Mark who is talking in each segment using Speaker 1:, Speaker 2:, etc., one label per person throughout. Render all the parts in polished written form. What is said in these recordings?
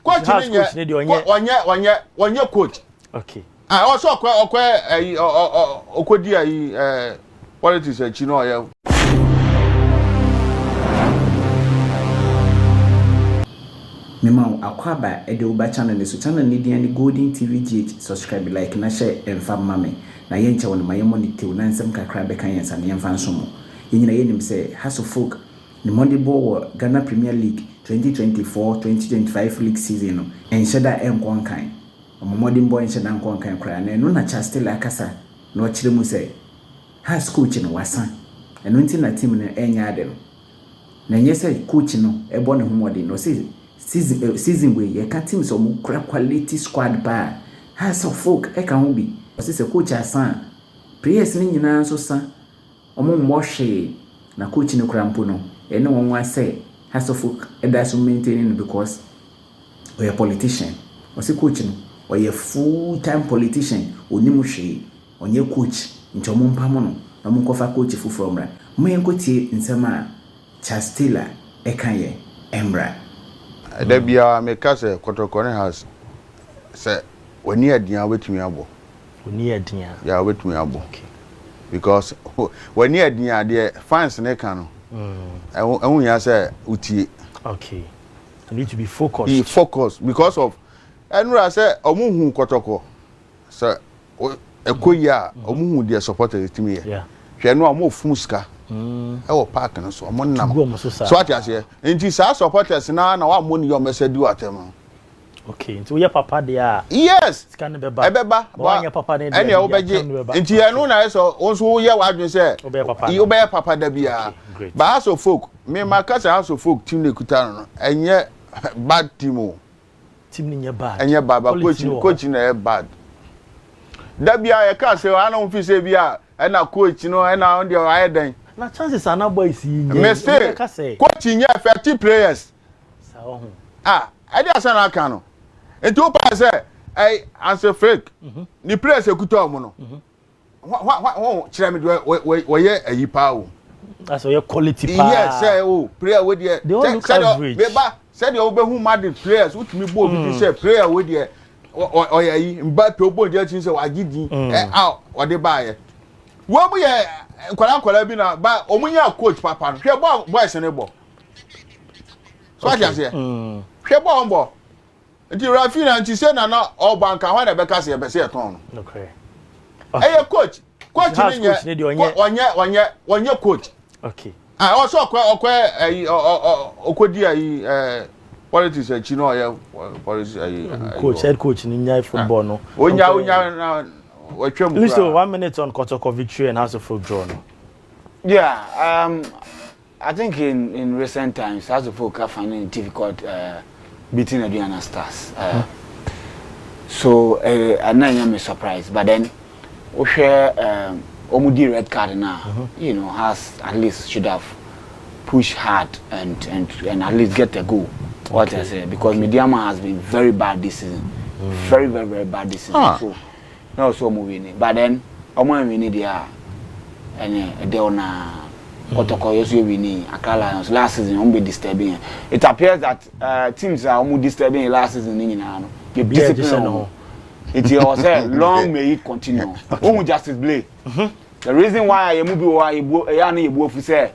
Speaker 1: coach onye coach.
Speaker 2: Okay.
Speaker 1: Also okodi ayi politics e chino ya.
Speaker 3: Mema akwaba ede uba channel so channel ni dia ni Golden TV GH subscribe like na share emfa mame na ye nche won ma ye monitor na nsem kakra be kan yensa na yemfa nso mo yenyina ye nim say House of Folk ni Monday ball Ghana Premier League 2024-2025 league season no ensheda enkon kan Monday ball ensheda enkon kan kra na no na Chastela akasa na o kire mu say House coach no wasan eno nti na team no enya ade no na nye say coach no ebo ne homode no say season we ye ka team so mu quality squad ba House of Folk e ka ho bi o se coach asan players ni nyina so san omo hwe na coach ni krampo no ene won wa say House of Folk e da so maintaining because we a politician o se coach no o ye full time politician oni mu hwe onye coach nti omo mpamo no na mo kofa coach fufuro mra mo yen kotie nsema Chastela e kan ye emra
Speaker 1: da bia me ka se kotokone house se woni adian wetumi abo
Speaker 2: woni adian
Speaker 1: ya wetumi abo because woni adian de fans ne kan no ehun ya se utie
Speaker 2: okay you need to be focused
Speaker 1: because of enura se omuhu kotoko se ekoya omuhu de supporter team ye hwe no amofum ska ewo park no so omonam so ati ase enti sa supporters na wa money your message do atem
Speaker 2: okay nti we papa dia
Speaker 1: yes
Speaker 2: scan beba
Speaker 1: ebeba
Speaker 2: wa papa ne dia
Speaker 1: ene obeje enti ye no na so onso ye wadwen se obe papa da bia ba House of Folk me makasa House of Folk team ne kuta no enye bad team
Speaker 2: ni nye bad
Speaker 1: enye baba coach na bad da bia ye ka se ana on fi se bia ena coach no ena on dia ayedan
Speaker 2: na chances are na boys yi
Speaker 1: coach nye 30 players
Speaker 2: sa ho
Speaker 1: I dey asana aka no enti o pa say as a fake ni players ekuta omo no kire me we ye ayipa o
Speaker 2: as o ye quality pa
Speaker 1: yes say o player we dey me ba say dey obehu mad players utimi bo bi say player we dey o ye yi Mbappe obo dey chin say wa gidi o dey ba ye wo mu ye kwala bi na ba omunya coach papa no hwe boys ne bo so ati ase hwe bo mbo nti rafi na nti se na obanka hwa na be ka se be se eton no
Speaker 2: okay
Speaker 1: coach ni onye coach
Speaker 2: okay
Speaker 1: also okodi ayi politics e chino ya politics ayi
Speaker 2: head coach ni nyai football no
Speaker 1: onya na
Speaker 2: listen 1 minute on Kotoko victory and House of Folk draw. No?
Speaker 4: Yeah, I think in recent times, House of Folk are finding it difficult beating Adriana Stars. So I'm not surprised. But then, Omudi red card now, you know, has at least should have pushed hard and at least get a goal. What I say, because Mediama has been very bad this season, very bad this season. So. No, so moving. But then, we need and they on Kotoko also winning. Akala last season be disturbing. It appears that teams are almost disturbing last season. You discipline. It was a long may it continue. Justice Blay. The reason why I move say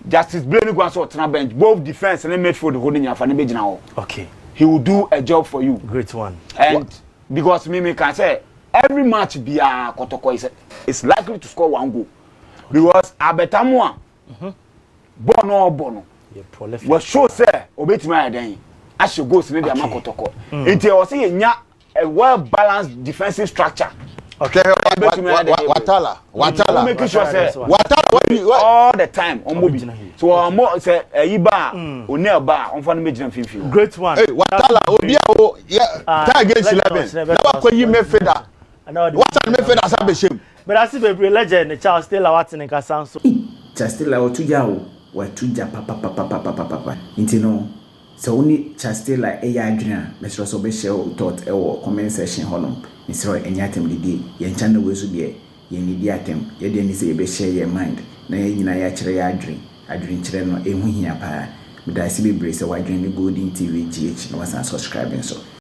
Speaker 4: Justice Blay no go so turn bench both defense and midfield holding your fan now. Okay. He will do a job for you.
Speaker 2: Great one.
Speaker 4: And because me can say every match be a Kotoko is likely to score 1 goal because Abetamwa Bono was sure say obetimi den I should go to the Kotoko until was see a well balanced defensive structure.
Speaker 1: Okay, Ouattara
Speaker 4: making sure say Ouattara all the time on Mobi. So more say Iba Oneba on fan major field.
Speaker 2: Great one.
Speaker 1: Hey, Ouattara Obia yeah against 11. Now what you make feather. What I make feather as a shame.
Speaker 2: But I see baby legend Chastela Watson in Kasanso.
Speaker 3: Chastela otuja wa tuja papa. Intino so only Chastela eya adwena mesro so be share thought e wo comment section honom. Misro enyatem didi ye nchane wezu de ye nidi atem ye de ni se be share your mind na ye nyina ya kire ya adwin kire no ehu hia pa Me da see be brace why join the Golden TV GH. No was subscribing so.